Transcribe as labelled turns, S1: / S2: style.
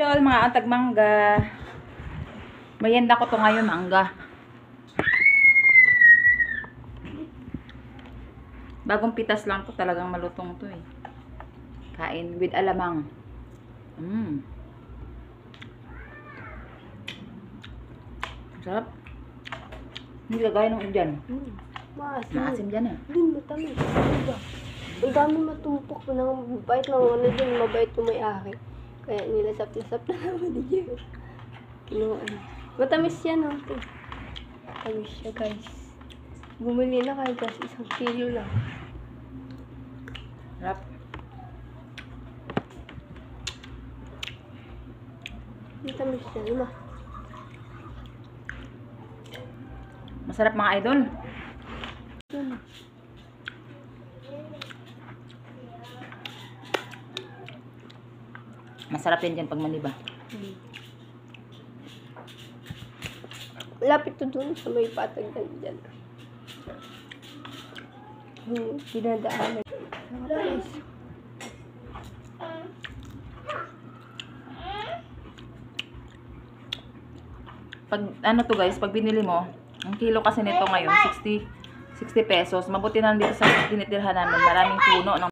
S1: idol, mga atag mangga. Mayenda ko to ngayon, mangga. Bagong pitas lang to, talagang malutong to eh. Kain with alamang. Sarap. Hindi lagay ng dyan. Maasim dyan eh.
S2: Dun, matamis. Diba? Ang dami matumpok mo ng bait ng ano dun, mabait yung may-ari. Kaya nilasap-lasap na naman niya. Kinuhaan. Matamis yan, oh. Matamis siya, guys. Bumili na kayo, guys. 1 kilo lang.
S1: Sarap.
S2: Matamis siya, diba?
S1: Masarap mga idol.
S2: Yan.
S1: Masarap yan dyan pag maniba.
S2: Lapit to dun sa may patag na dyan. Dinadaanan. Guys.
S1: Pag ano to guys, pag binili mo, ang kilo kasi nito ngayon 60 pesos. Mabuti na dito sa tinitirhan namin, maraming puno ng